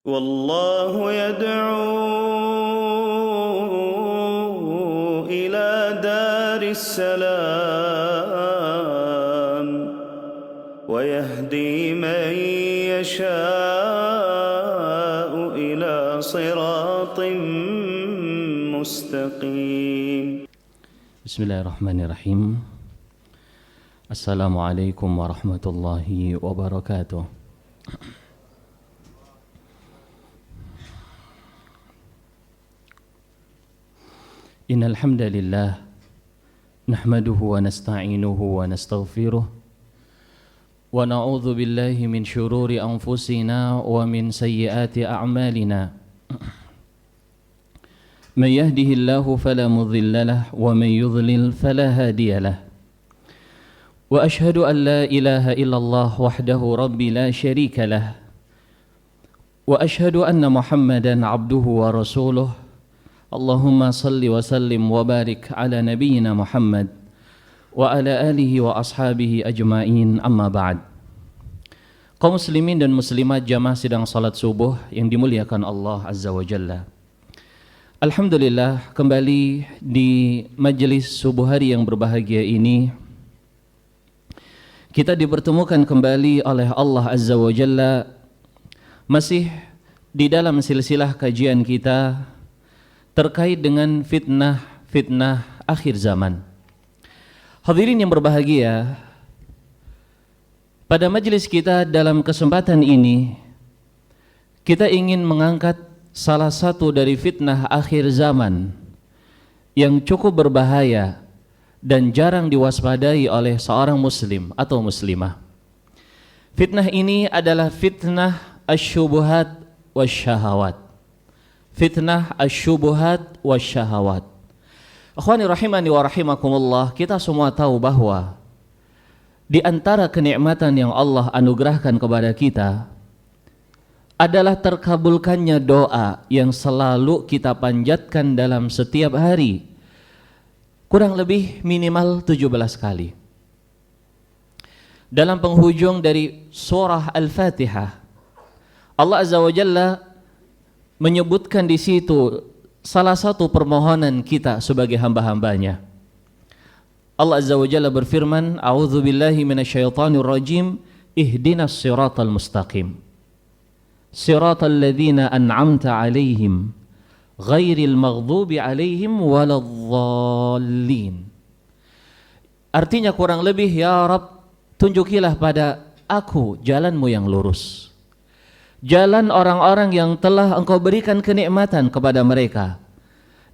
والله يدعو إلى دار السلام ويهدي من يشاء إلى صراط مستقيم. بسم الله الرحمن الرحيم. السلام عليكم ورحمة الله وبركاته. إن الحمد لله نحمده ونستعينه ونستغفره ونعوذ بالله من شرور أنفسنا ومن سيئات أعمالنا. من يهده الله فلا مضل له ومن يضلل فلا هادي له. وأشهد أن لا إله إلا الله وحده ربي لا شريك له. وأشهد أن محمدا عبده ورسوله. اللهم صل وسلم وبارك على نبينا محمد وعلى آله وأصحابه أجمعين. Amma ba'd. Kaum muslimin dan muslimat jamaah sidang salat subuh yang dimuliakan Allah Azza wa Jalla. Alhamdulillah, kembali di majelis subuh hari yang berbahagia ini kita dipertemukan kembali oleh Allah Azza wa Jalla, masih di dalam silsilah kajian kita terkait dengan fitnah akhir zaman. Hadirin yang berbahagia, pada majelis kita dalam kesempatan ini kita ingin mengangkat salah satu dari fitnah akhir zaman yang cukup berbahaya dan jarang diwaspadai oleh seorang muslim atau muslimah. Fitnah ini adalah fitnah asyubuhat wasyahawat. Fitnah asyubuhat wasyahawat. Akhwani rahimani wa rahimakumullah, kita semua tahu bahwa di antara kenikmatan yang Allah anugerahkan kepada kita adalah terkabulkannya doa yang selalu kita panjatkan dalam setiap hari, kurang lebih minimal 17 kali. Dalam penghujung dari surah Al-Fatihah, Allah Azza wa Jalla menyebutkan di situ salah satu permohonan kita sebagai hamba-hambanya. Allah Azza wa Jalla berfirman, "A'udzu billahi minasyaitonir rajim, ihdinas siratal mustaqim. Siratal ladzina an'amta 'alaihim, ghairil maghdubi 'alaihim waladdallin." Artinya kurang lebih, ya Rabb, tunjukilah pada aku jalanmu yang lurus, jalan orang-orang yang telah engkau berikan kenikmatan kepada mereka,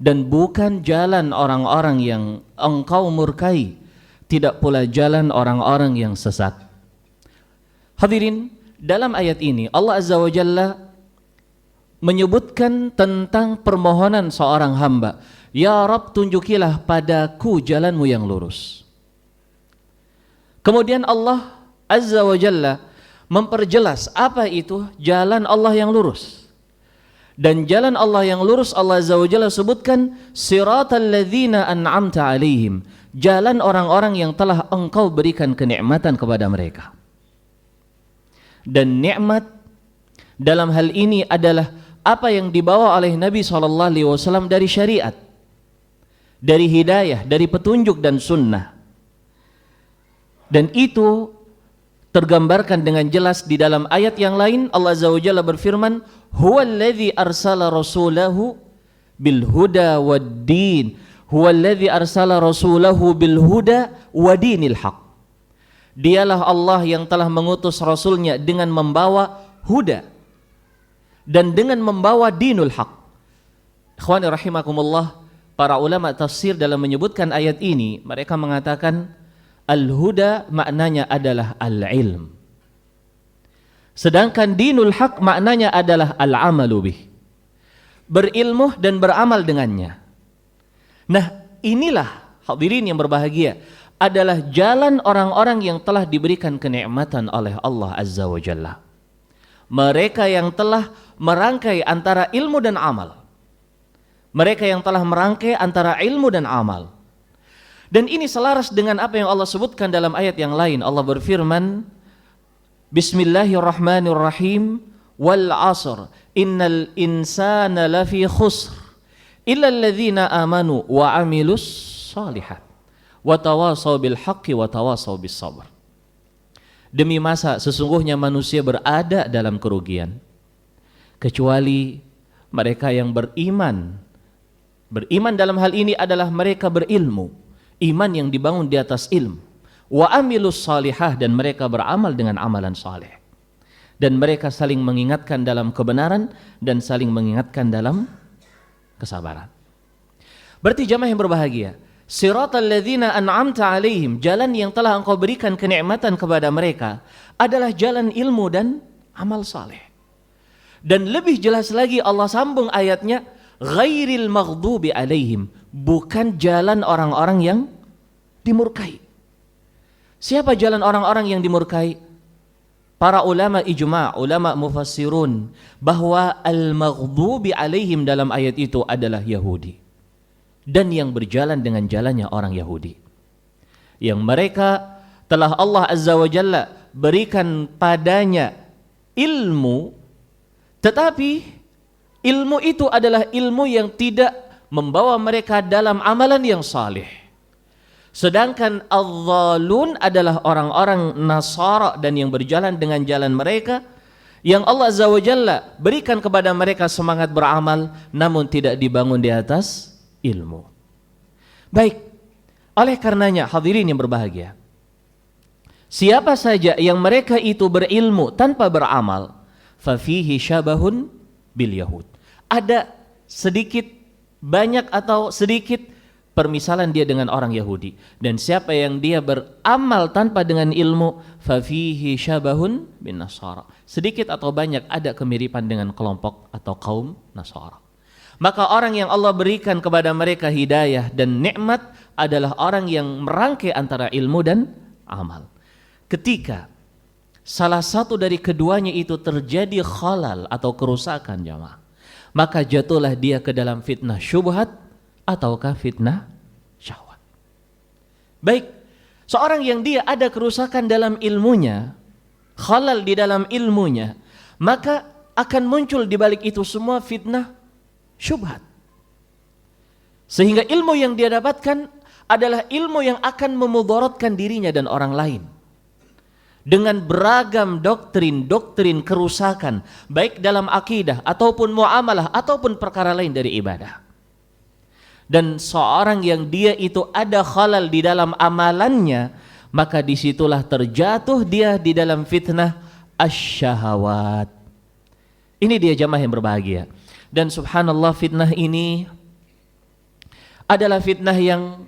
dan bukan jalan orang-orang yang engkau murkai, tidak pula jalan orang-orang yang sesat. Hadirin, dalam ayat ini Allah Azza wa Jalla menyebutkan tentang permohonan seorang hamba, ya Rabb, tunjukilah padaku jalanmu yang lurus. Kemudian Allah Azza wa Jalla memperjelas apa itu jalan Allah yang lurus. Dan jalan Allah yang lurus Allah Azza wa Jalla sebutkan siratal ladzina an'amta 'alaihim, jalan orang-orang yang telah engkau berikan kenikmatan kepada mereka. Dan nikmat dalam hal ini adalah apa yang dibawa oleh Nabi SAW dari syariat, dari hidayah, dari petunjuk dan sunnah. Dan itu tergambarkan dengan jelas di dalam ayat yang lain. Allah Azza wa Jalla berfirman, huwallazi arsala rasulahu bil huda waddin, huwallazi arsala rasulahu bil huda wadinil haq. Dialah Allah yang telah mengutus rasulnya dengan membawa huda dan dengan membawa dinul haq. Ikhwani rahimakumullah, para ulama tafsir dalam menyebutkan ayat ini, mereka mengatakan al-huda maknanya adalah al-ilm, sedangkan dinul haq maknanya adalah al-amalu bih, berilmu dan beramal dengannya. Nah, inilah hadirin yang berbahagia, adalah jalan orang-orang yang telah diberikan kenikmatan oleh Allah Azza wa Jalla. Mereka yang telah merangkai antara ilmu dan amal, mereka yang telah merangkai antara ilmu dan amal. Dan ini selaras dengan apa yang Allah sebutkan dalam ayat yang lain. Allah berfirman, Bismillahirrahmanirrahim, wal 'ashr innal insana lafi khusr illa alladzina amanu wa 'amilus shalihat wa tawasaw bil haqqi wa tawasaw bis sabr. Demi masa sesungguhnya manusia berada dalam kerugian kecuali mereka yang beriman. Beriman dalam hal ini adalah mereka berilmu, iman yang dibangun di atas ilmu. Wa amilus salihah, dan mereka beramal dengan amalan saleh. Dan mereka saling mengingatkan dalam kebenaran dan saling mengingatkan dalam kesabaran. Berarti jamaah yang berbahagia, siratal ladzina an'amta alaihim, jalan yang telah engkau berikan kenikmatan kepada mereka adalah jalan ilmu dan amal saleh. Dan lebih jelas lagi Allah sambung ayatnya, ghairil maghdubi alaihim, bukan jalan orang-orang yang dimurkai. Siapa jalan orang-orang yang dimurkai? Para ulama ijma', ulama mufassirun, bahwa al-maghdubi alaihim dalam ayat itu adalah Yahudi dan yang berjalan dengan jalannya orang Yahudi, yang mereka telah Allah Azza wa Jalla berikan padanya ilmu, tetapi ilmu itu adalah ilmu yang tidak membawa mereka dalam amalan yang saleh. Sedangkan adh-dhalun adalah orang-orang Nasara dan yang berjalan dengan jalan mereka, yang Allah Azza wa Jalla berikan kepada mereka semangat beramal namun tidak dibangun di atas ilmu. Baik, oleh karenanya hadirin yang berbahagia, siapa saja yang mereka itu berilmu tanpa beramal, fafihi syabahun bil yahud, ada sedikit banyak atau sedikit permisalan dia dengan orang Yahudi. Dan siapa yang dia beramal tanpa dengan ilmu, fafihi syabahun bin Nasara, sedikit atau banyak ada kemiripan dengan kelompok atau kaum Nasara. Maka orang yang Allah berikan kepada mereka hidayah dan nikmat adalah orang yang merangkai antara ilmu dan amal. Ketika salah satu dari keduanya itu terjadi khalal atau kerusakan jamaah, maka jatuhlah dia ke dalam fitnah syubhat ataukah fitnah syahwat. Baik, seorang yang dia ada kerusakan dalam ilmunya, khalal di dalam ilmunya, maka akan muncul di balik itu semua fitnah syubhat. Sehingga ilmu yang dia dapatkan adalah ilmu yang akan memudaratkan dirinya dan orang lain. Dengan beragam doktrin kerusakan, baik dalam akidah ataupun muamalah ataupun perkara lain dari ibadah. Dan seorang yang dia itu ada khalal di dalam amalannya, maka disitulah terjatuh dia di dalam fitnah asyahawat. Ini dia jamaah yang berbahagia. Dan subhanallah, fitnah ini adalah fitnah yang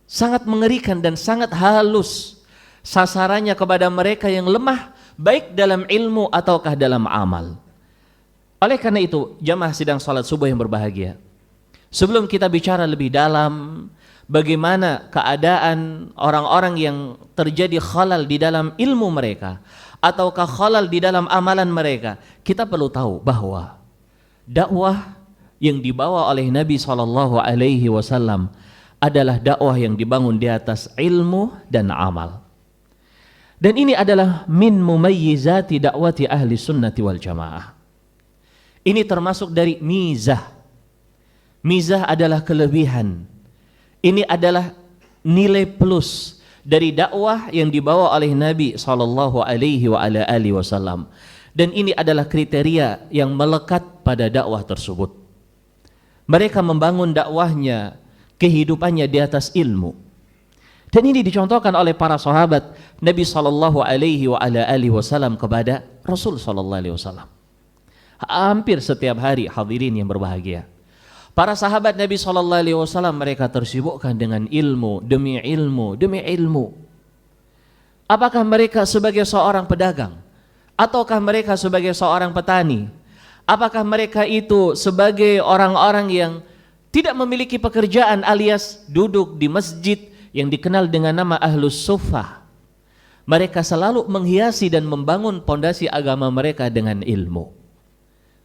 sangat mengerikan dan sangat halus. Sasarannya kepada mereka yang lemah, baik dalam ilmu ataukah dalam amal. Oleh karena itu, jamaah sidang salat subuh yang berbahagia, sebelum kita bicara lebih dalam bagaimana keadaan orang-orang yang terjadi khalal di dalam ilmu mereka ataukah khalal di dalam amalan mereka, kita perlu tahu bahwa dakwah yang dibawa oleh Nabi SAW adalah dakwah yang dibangun di atas ilmu dan amal. Dan ini adalah min mumayyizati dakwati ahli sunnati wal jamaah. Ini termasuk dari mizah. Mizah adalah kelebihan. Ini adalah nilai plus dari dakwah yang dibawa oleh Nabi SAW. Dan ini adalah kriteria yang melekat pada dakwah tersebut. Mereka membangun dakwahnya, kehidupannya di atas ilmu. Dan ini dicontohkan oleh para sahabat Nabi SAW kepada Rasul SAW. Hampir setiap hari, hadirin yang berbahagia, para sahabat Nabi SAW mereka tersibukkan dengan ilmu demi ilmu demi ilmu. Apakah mereka sebagai seorang pedagang? Ataukah mereka sebagai seorang petani? Apakah mereka itu sebagai orang-orang yang tidak memiliki pekerjaan alias duduk di masjid yang dikenal dengan nama Ahlus Suffah? Mereka selalu menghiasi dan membangun pondasi agama mereka dengan ilmu.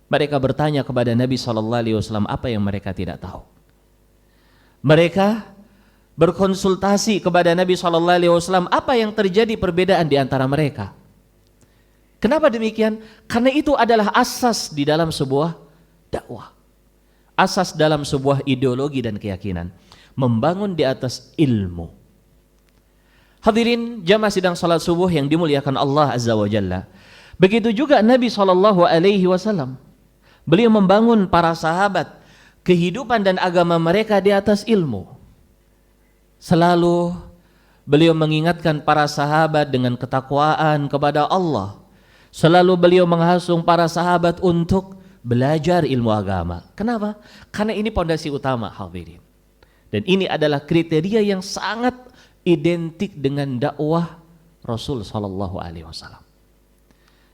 Mereka bertanya kepada Nabi SAW apa yang mereka tidak tahu. Mereka berkonsultasi kepada Nabi SAW apa yang terjadi perbedaan di antara mereka. Kenapa demikian? Karena itu adalah asas di dalam sebuah dakwah. Asas dalam sebuah ideologi dan keyakinan. Membangun di atas ilmu. Hadirin jamaah sidang salat subuh yang dimuliakan Allah Azza wa Jalla. Begitu juga Nabi SAW. Beliau membangun para sahabat, kehidupan dan agama mereka di atas ilmu. Selalu beliau mengingatkan para sahabat dengan ketakwaan kepada Allah. Selalu beliau menghasung para sahabat untuk belajar ilmu agama. Kenapa? Karena ini pondasi utama, hadirin. Dan ini adalah kriteria yang sangat identik dengan dakwah Rasul sallallahu alaihi wasallam.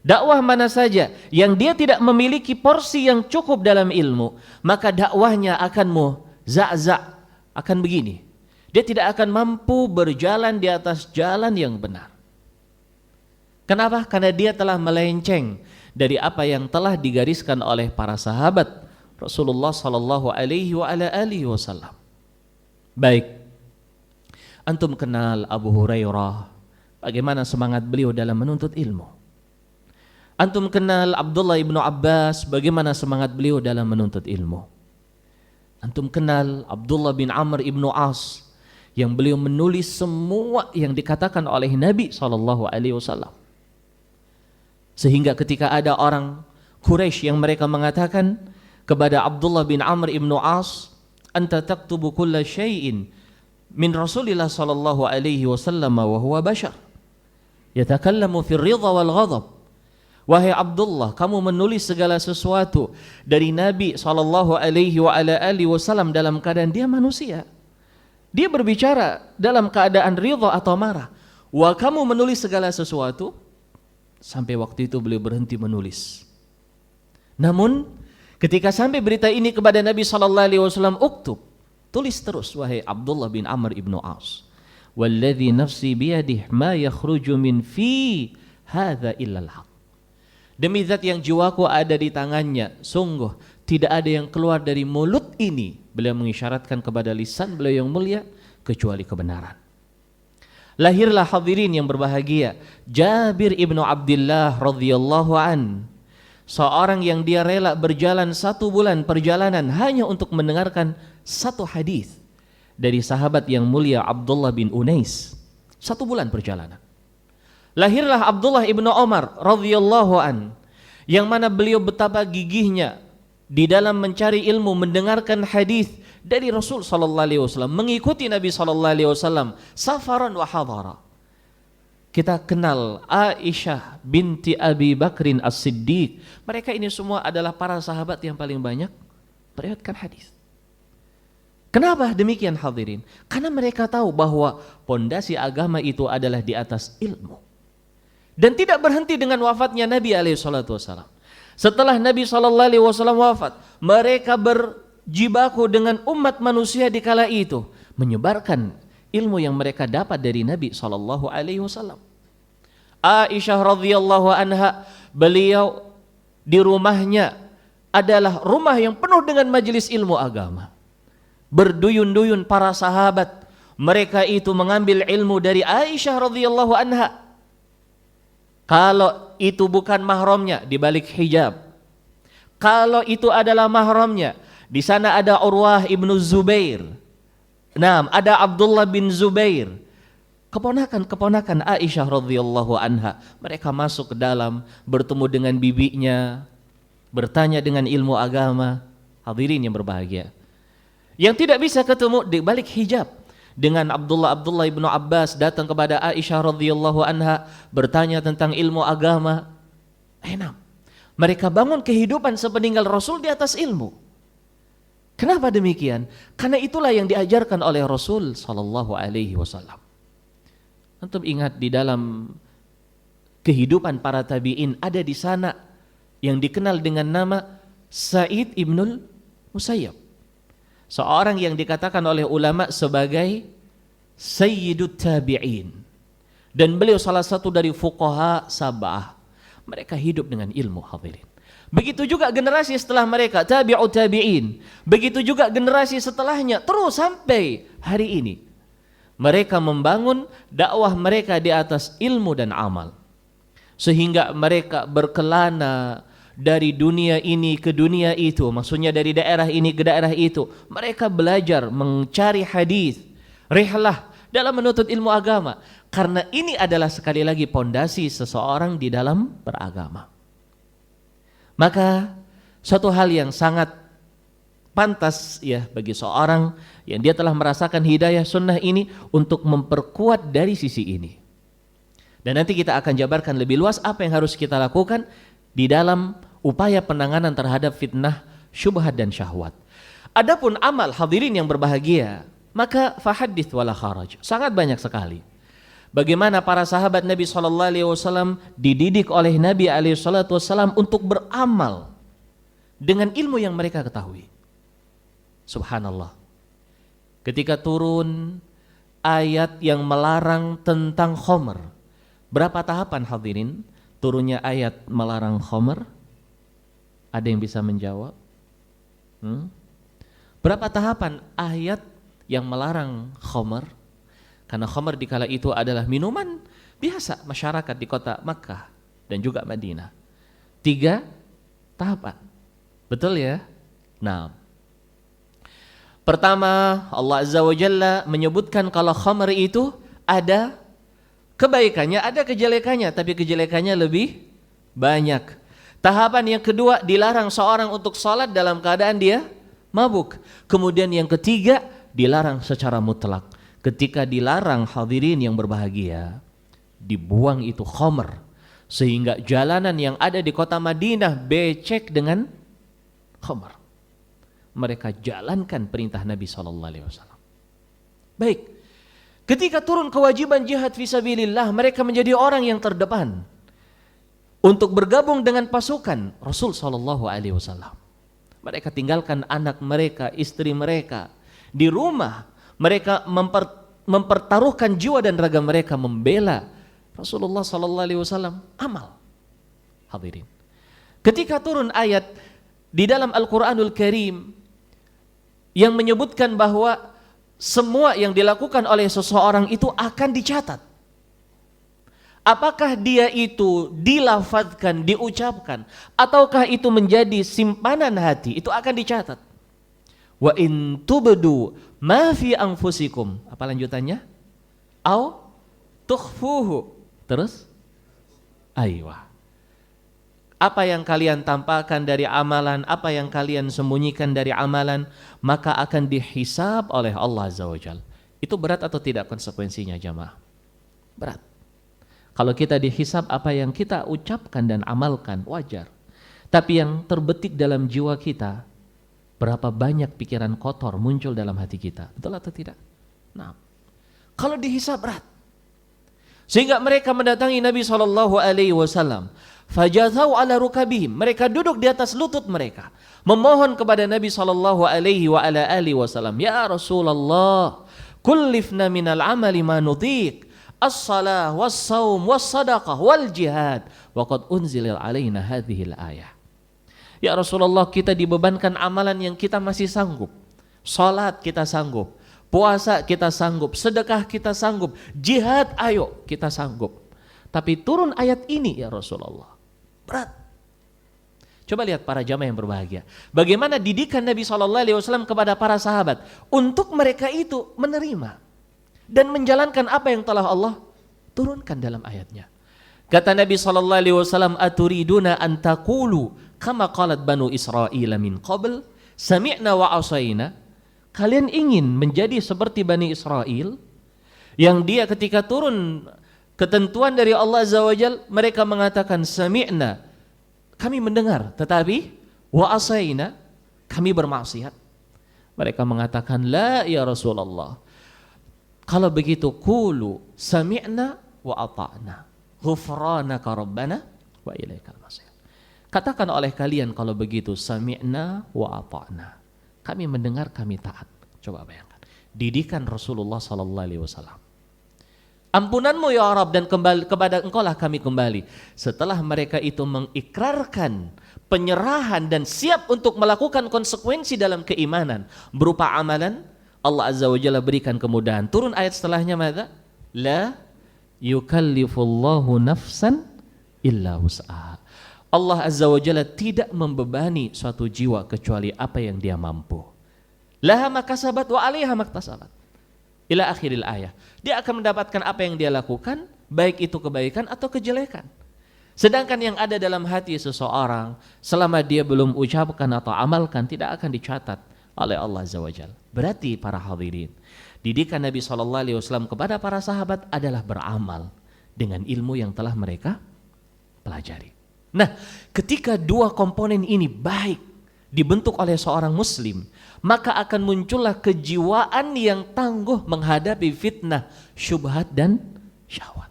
Dakwah mana saja yang dia tidak memiliki porsi yang cukup dalam ilmu, maka dakwahnya akan muza'za', akan begini. Dia tidak akan mampu berjalan di atas jalan yang benar. Kenapa? Karena dia telah melenceng dari apa yang telah digariskan oleh para sahabat Rasulullah sallallahu alaihi wasallam. Baik, antum kenal Abu Hurairah, bagaimana semangat beliau dalam menuntut ilmu. Antum kenal Abdullah ibnu Abbas, bagaimana semangat beliau dalam menuntut ilmu. Antum kenal Abdullah bin Amr ibnu As, yang beliau menulis semua yang dikatakan oleh Nabi SAW. Sehingga ketika ada orang Quraisy yang mereka mengatakan kepada Abdullah bin Amr ibnu As, anta taktubu kulla syai'in min Rasulillah sallallahu alaihi wasallam wa huwa bashar yatakallamu fil ridha wal ghadab. Wahai Abdullah, kamu menulis segala sesuatu dari Nabi sallallahu alaihi wasallam dalam keadaan dia manusia. Dia berbicara dalam keadaan ridha atau marah. Wa kamu menulis segala sesuatu. Sampai waktu itu beliau berhenti menulis. Namun ketika sampai berita ini kepada Nabi SAW, uktub, tulis terus wahai Abdullah bin Amr ibnu As. Walladhi nafsi biyadih ma yakhruju min fi hadha illal haq. Demi zat yang jiwaku ada di tangannya, sungguh tidak ada yang keluar dari mulut ini, beliau mengisyaratkan kepada lisan beliau yang mulia, kecuali kebenaran. Lahirlah hadirin yang berbahagia Jabir ibnu Abdullah radhiyallahu an, seorang yang dia rela berjalan 1 bulan perjalanan hanya untuk mendengarkan 1 hadis dari sahabat yang mulia Abdullah bin Unais. 1 bulan perjalanan. Lahirlah Abdullah ibnu Umar radhiyallahu an, yang mana beliau betapa gigihnya di dalam mencari ilmu, mendengarkan hadis dari Rasul sallallahu alaihi wasallam, mengikuti Nabi sallallahu alaihi wasallam safaran wa hadara. Kita kenal Aisyah binti Abi Bakrin As-Siddiq. Mereka ini semua adalah para sahabat yang paling banyak meriwayatkan hadis. Kenapa demikian hadirin? Karena mereka tahu bahwa pondasi agama itu adalah di atas ilmu. Dan tidak berhenti dengan wafatnya Nabi alaihi salatu wasallam. Setelah Nabi sallallahu alaihi wasallam wafat, mereka berjibaku dengan umat manusia di kala itu, menyebarkan ilmu yang mereka dapat dari Nabi sallallahu alaihi wasallam. Aisyah radhiyallahu anha, beliau di rumahnya adalah rumah yang penuh dengan majelis ilmu agama. Berduyun-duyun para sahabat, mereka itu mengambil ilmu dari Aisyah radhiyallahu anha. Kalau itu bukan mahramnya, di balik hijab. Kalau itu adalah mahramnya, di sana ada Urwah ibnu Zubair. Nah, ada Abdullah bin Zubair. Keponakan-keponakan Aisyah radhiyallahu anha. Mereka masuk ke dalam, bertemu dengan bibinya, bertanya dengan ilmu agama. Hadirin yang berbahagia. Yang tidak bisa ketemu di balik hijab. Dengan Abdullah ibnu Abbas datang kepada Aisyah radhiyallahu anha, bertanya tentang ilmu agama. Enak. Mereka bangun kehidupan sepeninggal Rasul di atas ilmu. Kenapa demikian? Karena itulah yang diajarkan oleh Rasul sallallahu alaihi wasallam. Antum ingat di dalam kehidupan para tabi'in ada di sana yang dikenal dengan nama Sa'id ibnul Musayyab. Seorang yang dikatakan oleh ulama sebagai Sayyidut Tabi'in. Dan beliau salah satu dari fuqaha sab'ah. Mereka hidup dengan ilmu, hadirin. Begitu juga generasi setelah mereka, tabi'ut tabi'in. Begitu juga generasi setelahnya, terus sampai hari ini. Mereka membangun dakwah mereka di atas ilmu dan amal. sehingga mereka berkelana dari dunia ini ke dunia itu, maksudnya dari daerah ini ke daerah itu. Mereka belajar mencari hadis, rihlah dalam menuntut ilmu agama, karena ini adalah sekali lagi pondasi seseorang di dalam beragama. Maka suatu hal yang sangat pantas ya bagi seorang yang dia telah merasakan hidayah sunnah ini untuk memperkuat dari sisi ini. Dan nanti kita akan jabarkan lebih luas apa yang harus kita lakukan di dalam upaya penanganan terhadap fitnah, syubhat dan syahwat. Adapun amal hadirin yang berbahagia, maka fahadits wala kharaj. Sangat banyak sekali. Bagaimana para sahabat Nabi SAW dididik oleh Nabi SAW untuk beramal dengan ilmu yang mereka ketahui. Subhanallah. Ketika turun ayat yang melarang tentang khamr, berapa tahapan hadirin turunnya ayat melarang khamr? Ada yang bisa menjawab? Berapa tahapan ayat yang melarang khamr? Karena khamr di kala itu adalah minuman biasa masyarakat di kota Makkah dan juga Madinah. 3 tahapan. Betul ya? Nah, pertama Allah Azza wa Jalla menyebutkan kalau khamr itu ada kebaikannya, ada kejelekannya, tapi kejelekannya lebih banyak. Tahapan yang kedua, dilarang seorang untuk salat dalam keadaan dia mabuk. Kemudian yang ketiga, dilarang secara mutlak. Ketika dilarang hadirin yang berbahagia, dibuang itu khamr, sehingga jalanan yang ada di kota Madinah becek dengan khamr. Mereka jalankan perintah Nabi SAW. Baik, ketika turun kewajiban jihad fisabilillah, mereka menjadi orang yang terdepan untuk bergabung dengan pasukan Rasul SAW. Mereka tinggalkan anak mereka, istri mereka di rumah. Mereka mempertaruhkan jiwa dan raga mereka membela Rasulullah SAW. Amal. Hadirin, ketika turun ayat di dalam Al-Quranul Karim yang menyebutkan bahwa semua yang dilakukan oleh seseorang itu akan dicatat. Apakah dia itu dilafadzkan, diucapkan, ataukah itu menjadi simpanan hati, itu akan dicatat. Wa in tubdu ma fi anfusikum, apa lanjutannya? Au tukhfuhu. Terus? Aywa. Apa yang kalian tampakkan dari amalan, apa yang kalian sembunyikan dari amalan, maka akan dihisab oleh Allah Azza wa Jalla. Itu berat atau tidak konsekuensinya jamaah? Berat. Kalau kita dihisab apa yang kita ucapkan dan amalkan, wajar. Tapi yang terbetik dalam jiwa kita, berapa banyak pikiran kotor muncul dalam hati kita, betul atau tidak? Nah, kalau dihisab berat. Sehingga mereka mendatangi Nabi SAW. Fajazau ala rukabihim, mereka duduk di atas lutut mereka, memohon kepada Nabi SAW. Ya Rasulullah, kullifna minal amali ma nutiq, as-salah was-saum was-sadaqah wal jihad, wa qad unzilal alaina hadhil ayah. Ya Rasulullah, kita dibebankan amalan yang kita masih sanggup. Salat kita sanggup, puasa kita sanggup, sedekah kita sanggup, jihad ayo kita sanggup. Tapi turun ayat ini ya Rasulullah, berat. Coba lihat para jamaah yang berbahagia, bagaimana didikan Nabi SAW kepada para sahabat untuk mereka itu menerima dan menjalankan apa yang telah Allah turunkan dalam ayatnya. Kata Nabi SAW, aturiduna an taqulu kama qalat banu Israil min qabl sami'na wa asayna. Kalian ingin menjadi seperti Bani Israel yang dia ketika turun ketentuan dari Allah Azza wa Jalla, mereka mengatakan sami'na, kami mendengar, tetapi wa asayna, kami bermaksiat. Mereka mengatakan la ya Rasulullah, kalau begitu qulu sami'na wa ata'na ghufranaka rabbana wa ilaikal masir. Katakan oleh kalian kalau begitu sami'na wa ata'na, kami mendengar, kami taat. Coba bayangkan didikan Rasulullah SAW. Ampunanmu ya Rabb, dan kembali kepada Engkau lah kami kembali. Setelah mereka itu mengikrarkan penyerahan dan siap untuk melakukan konsekuensi dalam keimanan berupa amalan, Allah Azza wa Jalla berikan kemudahan. Turun ayat setelahnya, madza? La yukallifullahu nafsan illa wus'aha. Allah Azza wa Jalla tidak membebani suatu jiwa kecuali apa yang dia mampu. Laha makasabat wa 'alaiha maktasabat. Ila akhiril ayah. Dia akan mendapatkan apa yang dia lakukan, baik itu kebaikan atau kejelekan. Sedangkan yang ada dalam hati seseorang selama dia belum ucapkan atau amalkan tidak akan dicatat oleh Allah Azza wa Jalla. Berarti para hadirin, didikan Nabi SAW kepada para sahabat adalah beramal dengan ilmu yang telah mereka pelajari. Nah, ketika dua komponen ini baik dibentuk oleh seorang muslim, maka akan muncullah kejiwaan yang tangguh menghadapi fitnah, syubhat dan syahwat.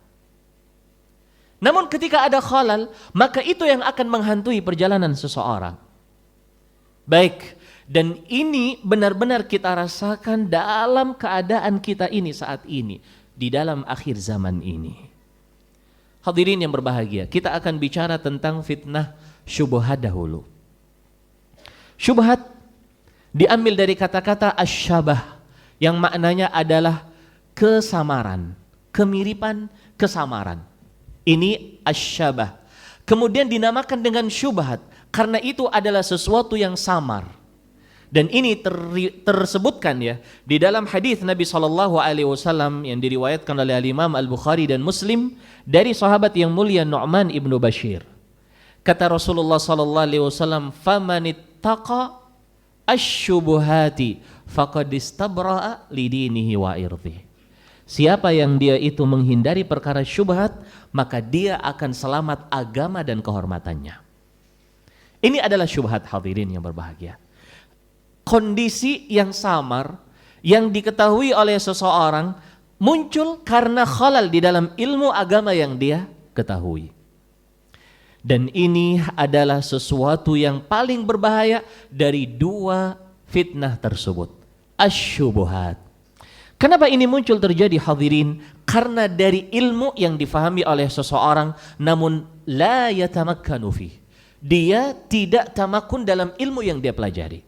Namun ketika ada khalal, maka itu yang akan menghantui perjalanan seseorang. Baik, dan ini benar-benar kita rasakan dalam keadaan kita ini saat ini, di dalam akhir zaman ini. Hadirin yang berbahagia, kita akan bicara tentang fitnah syubhat dahulu. Syubhat diambil dari kata-kata asyabah yang maknanya adalah kesamaran, kemiripan, kesamaran. Ini asyabah. Kemudian dinamakan dengan syubhat karena itu adalah sesuatu yang samar. Dan ini tersebutkan ya di dalam hadis Nabi SAW yang diriwayatkan oleh Imam Al-Bukhari dan Muslim dari sahabat yang mulia Nu'man ibnu Bashir. Kata Rasulullah SAW, "Famanittaqa asyubuhati faqad istabra'a lidinihi wa irdihi." Siapa yang dia itu menghindari perkara syubhat, maka dia akan selamat agama dan kehormatannya. Ini adalah syubhat, hadirin yang berbahagia. Kondisi yang samar yang diketahui oleh seseorang muncul karena khalal di dalam ilmu agama yang dia ketahui. Dan ini adalah sesuatu yang paling berbahaya dari dua fitnah tersebut, asyubuhat. Kenapa ini muncul terjadi, hadirin? Karena dari ilmu yang difahami oleh seseorang namun la yatamakkanu fi. Dia tidak tamakun dalam ilmu yang dia pelajari.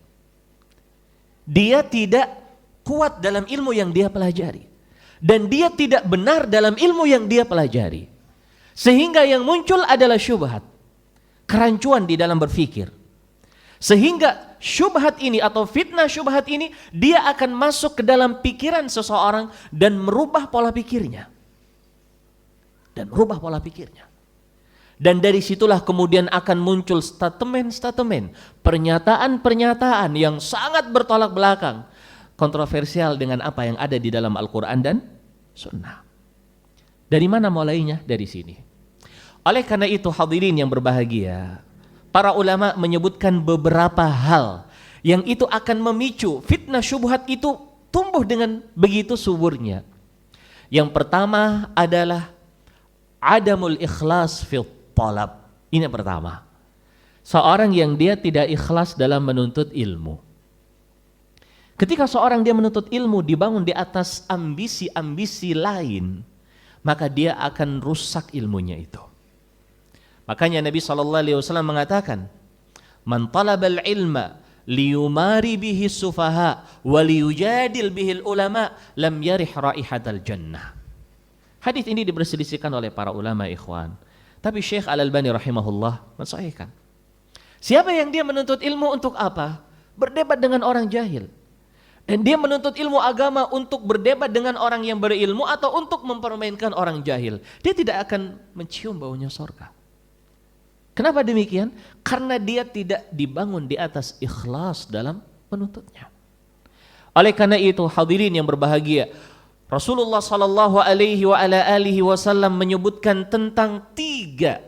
Dia tidak kuat dalam ilmu yang dia pelajari. Dan dia tidak benar dalam ilmu yang dia pelajari. Sehingga yang muncul adalah syubhat. Kerancuan di dalam berfikir. Sehingga syubhat ini atau fitnah syubhat ini dia akan masuk ke dalam pikiran seseorang dan merubah pola pikirnya. Dan dari situlah kemudian akan muncul statement-statement, pernyataan-pernyataan yang sangat bertolak belakang, kontroversial dengan apa yang ada di dalam Al-Quran dan Sunnah. Dari mana mulainya? Dari sini. Oleh karena itu hadirin yang berbahagia, para ulama menyebutkan beberapa hal yang itu akan memicu fitnah syubhat itu tumbuh dengan begitu suburnya. Yang pertama adalah adamul ikhlas fil talab. Ini yang pertama. Seorang yang dia tidak ikhlas dalam menuntut ilmu. Ketika seorang dia menuntut ilmu dibangun di atas ambisi-ambisi lain, maka dia akan rusak ilmunya itu. Makanya Nabi SAW mengatakan, "Man talabal ilma liyumari bihi sufaha wa liyujadil bihil ulama lam yarih raihatal jannah." Hadis ini diperselisihkan oleh para ulama, ikhwan. Tapi Syekh Al-Albani rahimahullah mensahihkan. Siapa yang dia menuntut ilmu untuk apa? Berdebat dengan orang jahil. Dan dia menuntut ilmu agama untuk berdebat dengan orang yang berilmu atau untuk mempermainkan orang jahil. Dia tidak akan mencium baunya surga. Kenapa demikian? Karena dia tidak dibangun di atas ikhlas dalam menuntutnya. Oleh karena itu hadirin yang berbahagia, Rasulullah SAW menyebutkan tentang 3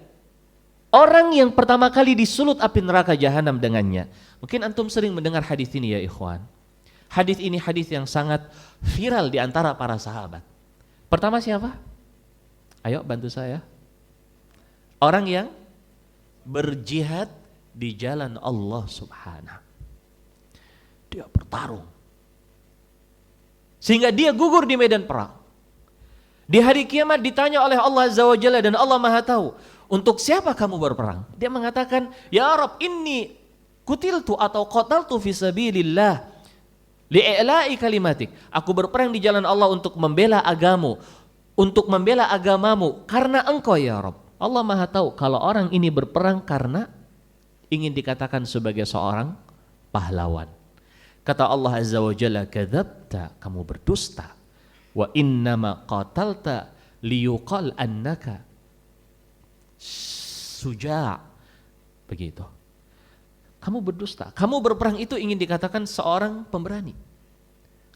orang yang pertama kali disulut api neraka jahanam dengannya. Mungkin antum sering mendengar hadis ini ya ikhwan. Hadis ini hadis yang sangat viral di antara para sahabat. Pertama siapa? Ayo bantu saya. Orang yang berjihad di jalan Allah Subhanahu. Dia bertarung. Sehingga dia gugur di medan perang. Di hari kiamat ditanya oleh Allah Azza wa Jalla dan Allah Maha tahu, untuk siapa kamu berperang? Dia mengatakan, "Ya Rabb, inni kutiltu atau qataltu fi sabilillah li'i'la'i kalimatik." Aku berperang di jalan Allah untuk membela agamu, untuk membela agamamu karena engkau ya Rabb. Allah Maha tahu kalau orang ini berperang karena ingin dikatakan sebagai seorang pahlawan. Kata Allah Azza wa Jalla, kadzabta, kamu berdusta. Wa innama qatalta liyuqal annaka suja'. Begitu. Kamu berdusta. Kamu berperang itu ingin dikatakan seorang pemberani.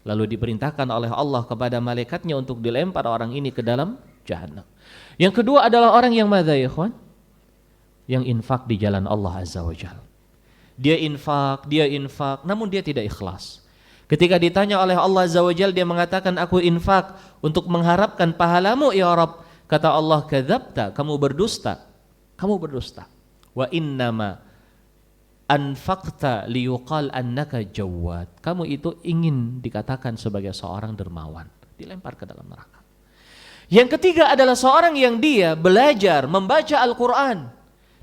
Lalu diperintahkan oleh Allah kepada malaikatnya untuk dilempar orang ini ke dalam Jahannam. Yang kedua adalah orang yang madza ya ikhwan? Yang infak di jalan Allah Azza wa Jalla. Dia infak, namun dia tidak ikhlas. Ketika ditanya oleh Allah Azza wa Jalla, dia mengatakan, aku infak untuk mengharapkan pahalamu ya Rabb. Kata Allah, kadzabta, kamu berdusta. Kamu berdusta. Wa innama anfaqta liyuqal annaka jawad. Kamu itu ingin dikatakan sebagai seorang dermawan. Dilempar ke dalam neraka. Yang ketiga adalah seorang yang dia belajar membaca Al-Quran.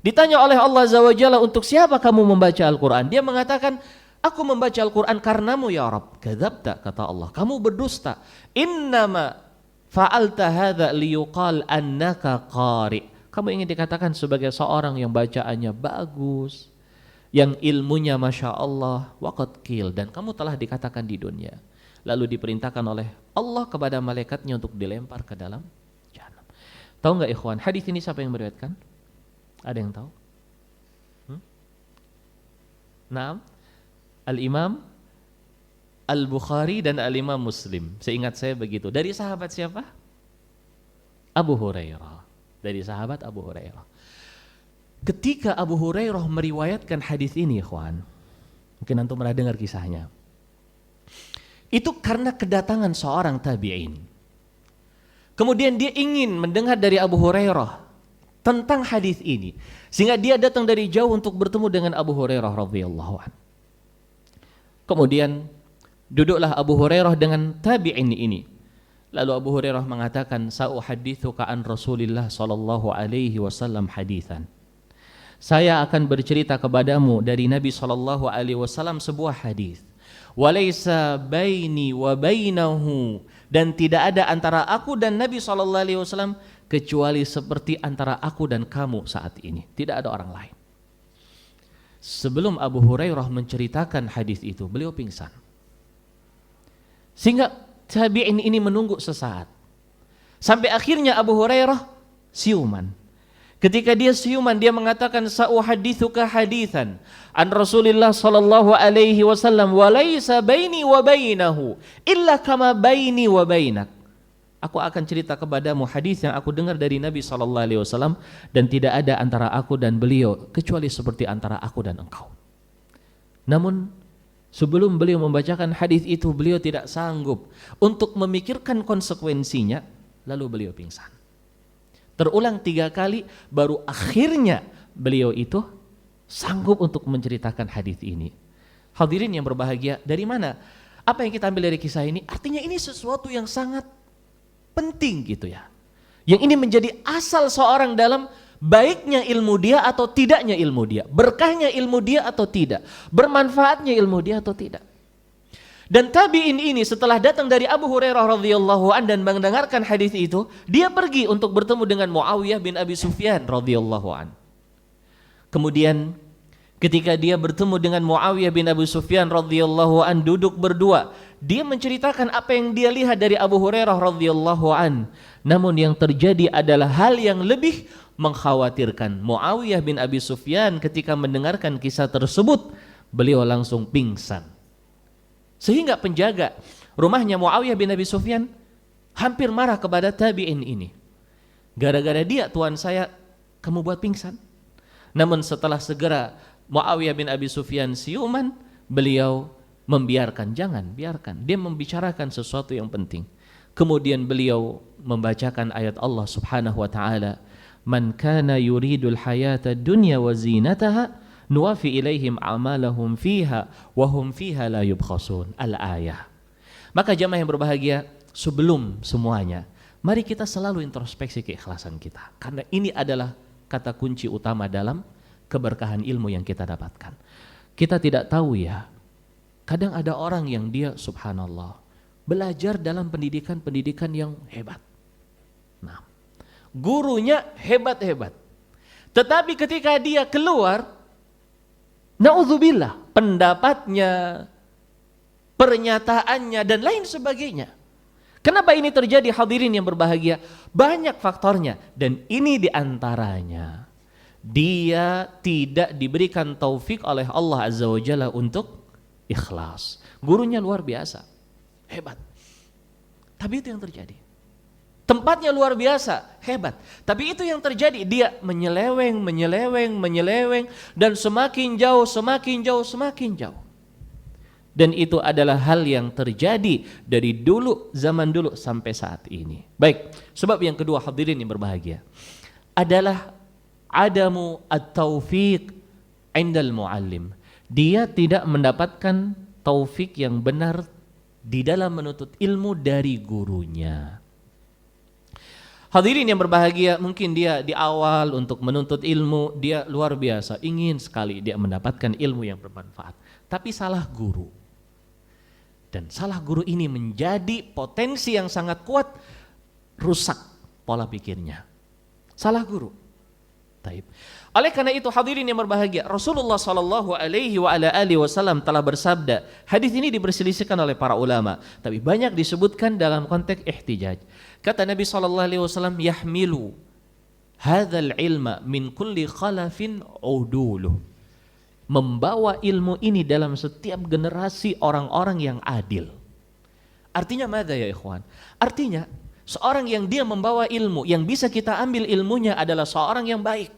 Ditanya oleh Allah Azza wa Jalla, untuk siapa kamu membaca Al-Quran? Dia mengatakan, aku membaca Al-Quran karenamu ya Rabb. Kadzabta, kata Allah, kamu berdusta. Innama fa'alta hadza liyuqal annaka qari. Kamu ingin dikatakan sebagai seorang yang bacaannya bagus, yang ilmunya Masya Allah, waqad qil, dan kamu telah dikatakan di dunia. Lalu diperintahkan oleh Allah kepada malaikatnya untuk dilempar ke dalam Jahannam. Tahu nggak ikhwan, hadis ini siapa yang meriwayatkan? Ada yang tahu? Naam, Al-Imam Al-Bukhari dan Al-Imam Muslim. Seingat saya begitu. Dari sahabat siapa? Abu Hurairah. Dari sahabat Abu Hurairah. Ketika Abu Hurairah meriwayatkan hadis ini, ikhwan, mungkin antum pernah dengar kisahnya. Itu karena kedatangan seorang tabi'in. Kemudian dia ingin mendengar dari Abu Hurairah tentang hadis ini, sehingga dia datang dari jauh untuk bertemu dengan Abu Hurairah radhiyallahu anhu. Kemudian duduklah Abu Hurairah dengan tabi'in ini. Lalu Abu Hurairah mengatakan, sa'uhadithuka an Rasulillah sallallahu alaihi wasallam haditsan. Saya akan bercerita kepadamu dari Nabi sallallahu alaihi wasallam sebuah hadis. Walaysa baini wa bainahu, dan tidak ada antara aku dan Nabi sallallahu alaihi wasallam kecuali seperti antara aku dan kamu saat ini. Tidak ada orang lain. Sebelum Abu Hurairah menceritakan hadis itu, beliau pingsan. Sehingga tabi'in ini menunggu sesaat. Sampai akhirnya Abu Hurairah siuman. Ketika dia siuman, dia mengatakan, sa'uhadithuka haditsan an Rasulillah sallallahu alaihi wasallam wa laisa baini wa bainahu illa kama baini wa bainak. Aku akan cerita kepadamu hadis yang aku dengar dari Nabi sallallahu alaihi wasallam, dan tidak ada antara aku dan beliau kecuali seperti antara aku dan engkau. Namun sebelum beliau membacakan hadis itu, beliau tidak sanggup untuk memikirkan konsekuensinya, lalu beliau pingsan. Terulang 3 kali, baru akhirnya beliau itu sanggup untuk menceritakan hadis ini. Hadirin yang berbahagia, dari mana? Apa yang kita ambil dari kisah ini? Artinya ini sesuatu yang sangat penting gitu ya. Yang ini menjadi asal seorang dalam baiknya ilmu dia atau tidaknya ilmu dia, berkahnya ilmu dia atau tidak, bermanfaatnya ilmu dia atau tidak. Dan tabi'in ini setelah datang dari Abu Hurairah radhiyallahu an dan mendengarkan hadis itu, dia pergi untuk bertemu dengan Muawiyah bin Abi Sufyan radhiyallahu an. Kemudian ketika dia bertemu dengan Muawiyah bin Abi Sufyan radhiyallahu an, duduk berdua, dia menceritakan apa yang dia lihat dari Abu Hurairah radhiyallahu an. Namun yang terjadi adalah hal yang lebih mengkhawatirkan. Muawiyah bin Abi Sufyan ketika mendengarkan kisah tersebut, beliau langsung pingsan. Sehingga penjaga rumahnya Muawiyah bin Abi Sufyan hampir marah kepada tabi'in ini. Gara-gara dia, tuan saya, kamu buat pingsan. Namun setelah segera Muawiyah bin Abi Sufyan siuman, beliau membiarkan, jangan, biarkan. Dia membicarakan sesuatu yang penting. Kemudian beliau membacakan ayat Allah Subhanahu wa taala, "Man kana yuridul hayata dunya wa zinataha nuwafi ilaihim a'malahum fiha wa hum fiha la yubkhasun." Al-ayah. Maka jamaah yang berbahagia, sebelum semuanya, mari kita selalu introspeksi keikhlasan kita, karena ini adalah kata kunci utama dalam keberkahan ilmu yang kita dapatkan. Kita tidak tahu ya, kadang ada orang yang dia subhanallah belajar dalam pendidikan yang hebat. Nah, gurunya hebat-hebat. Tetapi ketika dia keluar, naudzubillah, pendapatnya, pernyataannya dan lain sebagainya. Kenapa ini terjadi hadirin yang berbahagia? Banyak faktornya dan ini diantaranya. Dia tidak diberikan taufik oleh Allah Azza wa Jalla untuk ikhlas. Gurunya luar biasa, hebat. Tapi itu yang terjadi. Tempatnya luar biasa, hebat. Tapi itu yang terjadi, dia menyeleweng dan semakin jauh. Dan itu adalah hal yang terjadi dari dulu, zaman dulu sampai saat ini. Baik, sebab yang kedua hadirin yang berbahagia adalah adamu at-taufiq indal muallim. Dia tidak mendapatkan taufik yang benar di dalam menuntut ilmu dari gurunya. Hadirin yang berbahagia, mungkin dia di awal untuk menuntut ilmu, dia luar biasa, ingin sekali dia mendapatkan ilmu yang bermanfaat. Tapi salah guru. Dan salah guru ini menjadi potensi yang sangat kuat, rusak pola pikirnya. Salah guru. Taib. Oleh karena itu hadirin yang berbahagia, Rasulullah sallallahu alaihi wasallam telah bersabda. Hadis ini diperselisihkan oleh para ulama, tapi banyak disebutkan dalam konteks ihtijaj. Kata Nabi sallallahu alaihi wasallam, yahmilu hadzal ilma min kulli khalafin uduluh. Membawa ilmu ini dalam setiap generasi orang-orang yang adil. Artinya madza ya ikhwan? Artinya seorang yang dia membawa ilmu, yang bisa kita ambil ilmunya adalah seorang yang baik.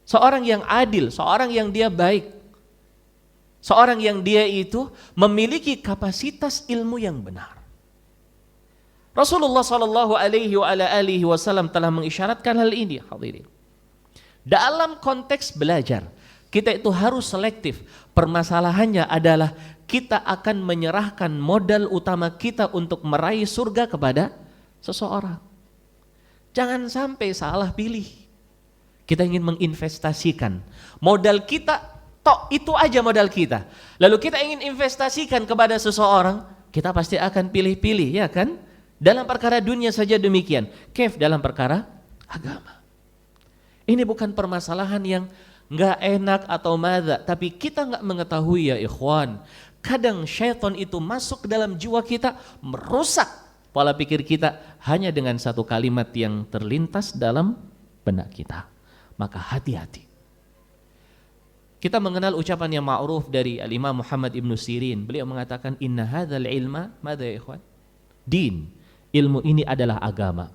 Seorang yang adil, seorang yang dia baik. Seorang yang dia itu memiliki kapasitas ilmu yang benar. Rasulullah sallallahu alaihi wasallam telah mengisyaratkan hal ini, hadirin. Dalam konteks belajar, kita itu harus selektif. Permasalahannya adalah kita akan menyerahkan modal utama kita untuk meraih surga kepada seseorang. Jangan sampai salah pilih. Kita ingin menginvestasikan modal kita, tok itu aja modal kita. Lalu kita ingin investasikan kepada seseorang, kita pasti akan pilih-pilih, ya kan? Dalam perkara dunia saja demikian, kef dalam perkara agama. Ini bukan permasalahan yang nggak enak atau madza, tapi kita nggak mengetahui ya ikhwan. Kadang syaitan itu masuk ke dalam jiwa kita, merusak pola pikir kita hanya dengan satu kalimat yang terlintas dalam benak kita. Maka hati-hati. Kita mengenal ucapan yang ma'ruf dari Al-Imam Muhammad Ibn Sirin. Beliau mengatakan, inna hadzal ilma, madza ya ikhwan? Din. Ilmu ini adalah agama.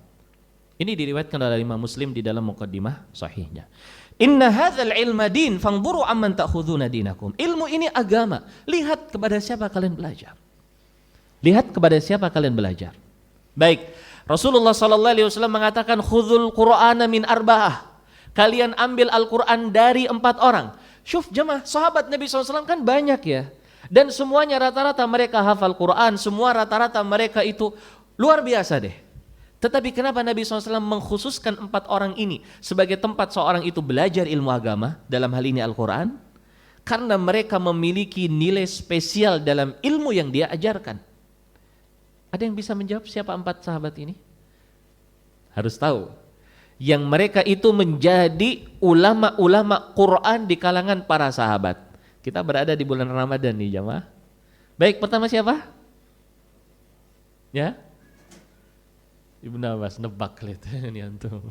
Ini diriwayatkan oleh Imam Muslim di dalam muqaddimah sahihnya. Inna hadzal ilma din, fanzuru amman ta'khuduna dinakum. Ilmu ini agama. Lihat kepada siapa kalian belajar. Lihat kepada siapa kalian belajar. Baik, Rasulullah sallallahu alaihi wasallam mengatakan khudzul Qur'ana min arba'ah. Kalian ambil Al-Quran dari 4 orang. Syuf jemaah, sahabat Nabi SAW kan banyak ya. Dan semuanya rata-rata mereka hafal Quran. Semua rata-rata mereka itu luar biasa deh. Tetapi kenapa Nabi SAW mengkhususkan 4 orang ini sebagai tempat seorang itu belajar ilmu agama, dalam hal ini Al-Quran? Karena mereka memiliki nilai spesial dalam ilmu yang dia ajarkan. Ada yang bisa menjawab siapa 4 sahabat ini? Harus tahu. Yang mereka itu menjadi ulama-ulama Quran di kalangan para sahabat. Kita berada di bulan Ramadan nih jamaah. Baik, pertama siapa? Ya? Ibnu Abbas, nebak lihat ini antum.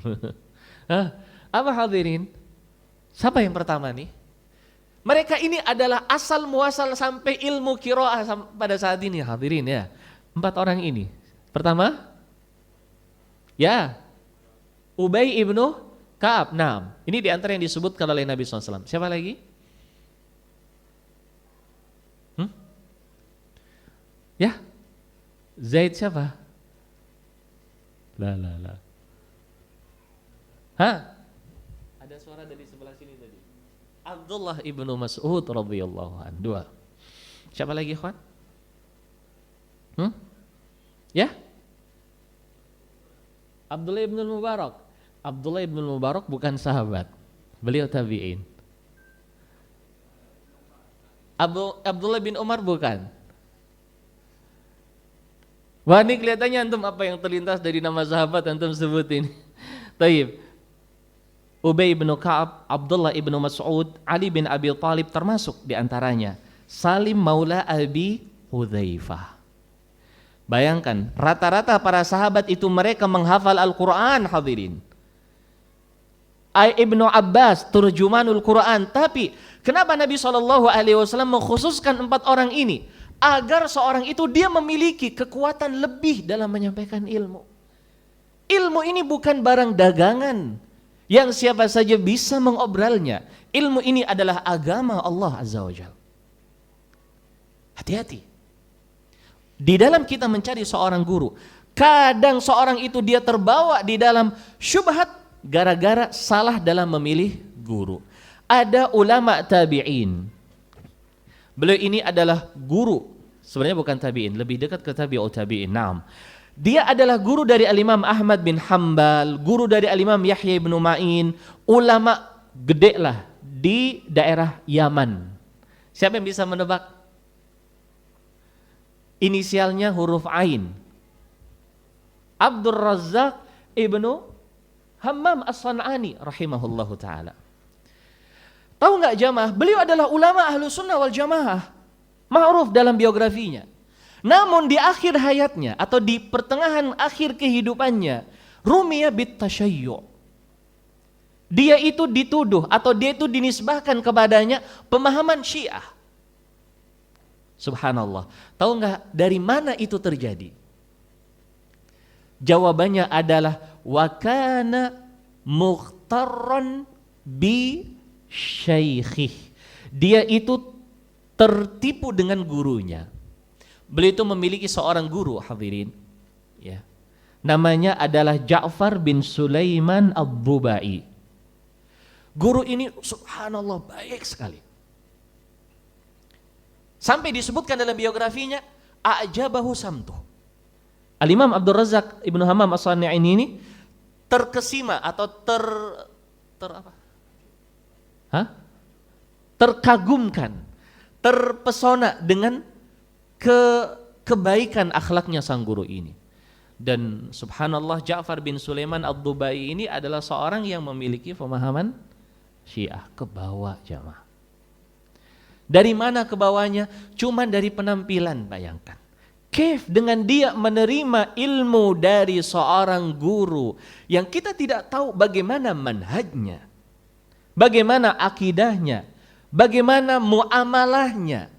Apa hadirin? Siapa yang pertama nih? Mereka ini adalah asal muasal sampai ilmu qiraah pada saat ini hadirin ya. 4 orang ini. Pertama? Ya. Ubay ibnu Ka'ab. Nah, ini diantara yang disebutkan oleh Nabi SAW. Siapa lagi? Ya? Zaid siapa? La. Hah? Ada suara dari sebelah sini tadi. Abdullah ibnu Mas'ud radhiyallahu anhu. 2. Siapa lagi, ikhwan? Ya? Abdullah ibnu Mubarak. Abdullah ibn Mubarak bukan sahabat, beliau tabi'in. Abdullah bin Umar bukan. Wah, ini kelihatannya antum apa yang terlintas dari nama sahabat antum sebutin. Taib. Ubay bin Ka'ab, Abdullah ibn Mas'ud, Ali bin Abi Thalib termasuk di antaranya. Salim maula Abi Hudzaifah. Bayangkan, rata-rata para sahabat itu mereka menghafal Al-Quran, hadirin. Ibnu Abbas, turjumanul Quran. Tapi kenapa Nabi SAW mengkhususkan 4 orang ini? Agar seorang itu dia memiliki kekuatan lebih dalam menyampaikan ilmu. Ilmu ini bukan barang dagangan yang siapa saja bisa mengobralnya. Ilmu ini adalah agama Allah Azza wa Jalla. Hati-hati. Di dalam kita mencari seorang guru, kadang seorang itu dia terbawa di dalam syubhat gara-gara salah dalam memilih guru. Ada ulama tabi'in. Beliau ini adalah guru. Sebenarnya bukan tabi'in, lebih dekat ke tabi'ut tabi'in. Naam. Dia adalah guru dari Al-Imam Ahmad bin Hanbal, guru dari Al-Imam Yahya bin Ma'in, ulama gede lah di daerah Yaman. Siapa yang bisa menebak? Inisialnya huruf Ain. Abdul Razzaq ibnu Hammam As-San'ani rahimahullahu ta'ala. Tahu nggak jamaah? Beliau adalah ulama ahlu sunnah wal jamaah. Ma'ruf dalam biografinya. Namun di akhir hayatnya atau di pertengahan akhir kehidupannya, rumiya bit tasyayyu'. Dia itu dituduh atau dia itu dinisbahkan kepadanya pemahaman Syiah. Subhanallah. Tahu nggak dari mana itu terjadi? Jawabannya adalah wa kana mukhtarran bi syaikhih. Dia itu tertipu dengan gurunya. Beliau itu memiliki seorang guru, hadirin. Ya. Namanya adalah Ja'far bin Sulaiman Ad-Dubai. Guru ini subhanallah baik sekali. Sampai disebutkan dalam biografinya, a'jabahu samtu. Al-Imam Abdul Razzaq Ibnu Hammam As-San'ani ini terkesima atau terkagumkan, terpesona dengan kebaikan akhlaknya sang guru ini. Dan subhanallah Ja'far bin Sulaiman Ad-Dubai ini adalah seorang yang memiliki pemahaman Syiah, ke bawah jamaah. Dari mana kebawahnya? Cuman dari penampilan, bayangkan. Kif dengan dia menerima ilmu dari seorang guru yang kita tidak tahu bagaimana manhajnya, bagaimana akidahnya, bagaimana muamalahnya.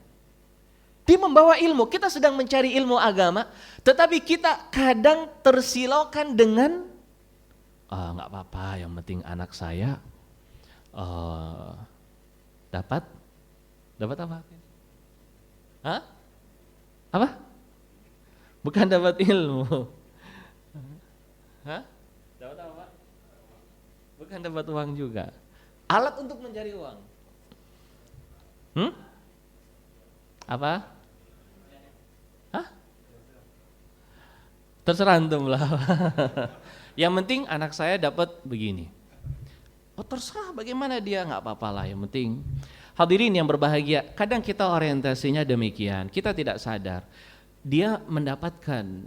Dia membawa ilmu, kita sedang mencari ilmu agama, tetapi kita kadang tersilaukan dengan nggak apa-apa, yang penting anak saya dapat apa? Hah? Apa? Bukan dapat ilmu. Hah? Dapat apa? Bukan dapat uang juga. Alat untuk mencari uang. Apa? Hah? Terserah antum lah. Yang penting anak saya dapat begini. Oh terserah bagaimana dia, nggak apa-apa lah. Yang penting. Hadirin yang berbahagia, kadang kita orientasinya demikian, kita tidak sadar. Dia mendapatkan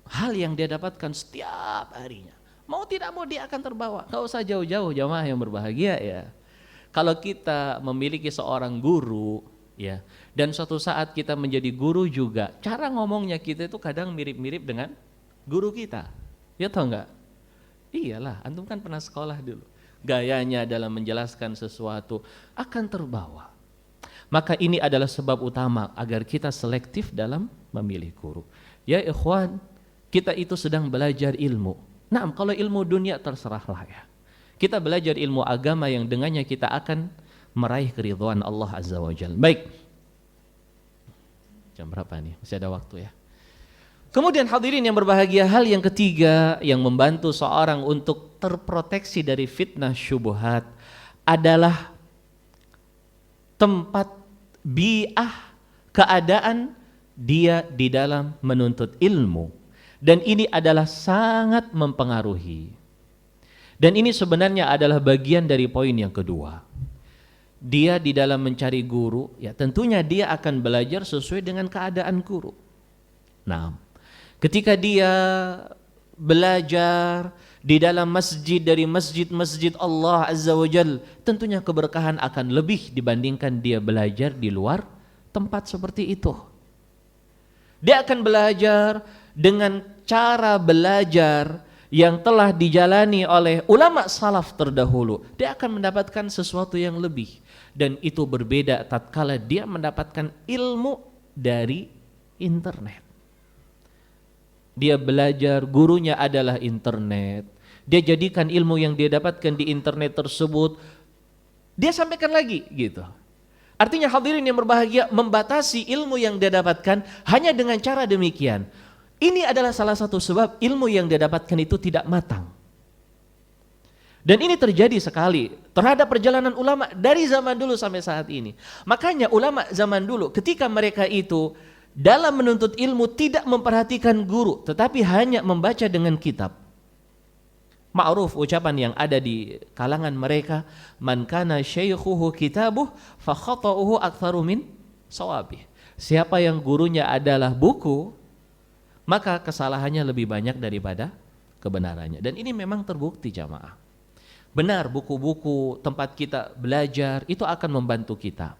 hal yang dia dapatkan setiap harinya. Mau tidak mau dia akan terbawa. Gak usah jauh-jauh jamaah yang berbahagia ya. Kalau kita memiliki seorang guru ya, dan suatu saat kita menjadi guru juga, cara ngomongnya kita itu kadang mirip-mirip dengan guru kita. Ya tahu nggak? Iyalah, antum kan pernah sekolah dulu. Gayanya dalam menjelaskan sesuatu akan terbawa. Maka ini adalah sebab utama agar kita selektif dalam memilih guru. Ya ikhwan, kita itu sedang belajar ilmu. Nah, kalau ilmu dunia terserahlah ya. Kita belajar ilmu agama yang dengannya kita akan meraih keridhaan Allah Azza wa Jalla. Baik. Jam berapa nih? Masih ada waktu ya. Kemudian hadirin yang berbahagia, hal yang ketiga yang membantu seorang untuk terproteksi dari fitnah syubhat adalah tempat bi'ah, keadaan dia di dalam menuntut ilmu. Dan ini adalah sangat mempengaruhi. Dan ini sebenarnya adalah bagian dari poin yang kedua. Dia di dalam mencari guru, ya tentunya dia akan belajar sesuai dengan keadaan guru. Nah, ketika dia belajar di dalam masjid dari masjid-masjid Allah Azza wa Jal, tentunya keberkahan akan lebih dibandingkan dia belajar di luar tempat seperti itu. Dia akan belajar dengan cara belajar yang telah dijalani oleh ulama salaf terdahulu. Dia akan mendapatkan sesuatu yang lebih, dan itu berbeda tatkala dia mendapatkan ilmu dari internet. Dia belajar, gurunya adalah internet. Dia jadikan ilmu yang dia dapatkan di internet tersebut, dia sampaikan lagi gitu. Artinya hadirin yang berbahagia, membatasi ilmu yang dia dapatkan hanya dengan cara demikian. Ini adalah salah satu sebab ilmu yang dia dapatkan itu tidak matang. Dan ini terjadi sekali terhadap perjalanan ulama dari zaman dulu sampai saat ini. Makanya ulama zaman dulu ketika mereka itu dalam menuntut ilmu tidak memperhatikan guru, tetapi hanya membaca dengan kitab. Ma'ruf ucapan yang ada di kalangan mereka, man kana syaikhuhu kitabuh fa khata'uhu aktsaru min shawabih. Siapa yang gurunya adalah buku, maka kesalahannya lebih banyak daripada kebenarannya. Dan ini memang terbukti jamaah. Benar, buku-buku tempat kita belajar itu akan membantu kita.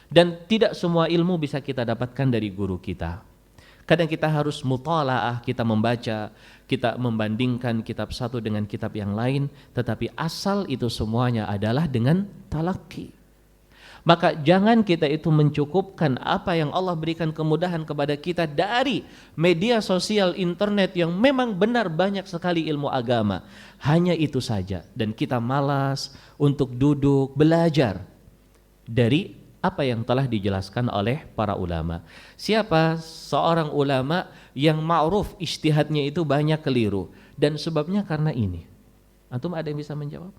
Dan tidak semua ilmu bisa kita dapatkan dari guru kita. Kadang kita harus mutalaah, kita membaca, kita membandingkan kitab satu dengan kitab yang lain, tetapi asal itu semuanya adalah dengan talaqi. Maka jangan kita itu mencukupkan apa yang Allah berikan kemudahan kepada kita dari media sosial internet yang memang benar banyak sekali ilmu agama. Hanya itu saja, dan kita malas untuk duduk belajar dari apa yang telah dijelaskan oleh para ulama. Siapa seorang ulama yang ma'ruf ijtihadnya itu banyak keliru, dan sebabnya karena ini. Antum ada yang bisa menjawab?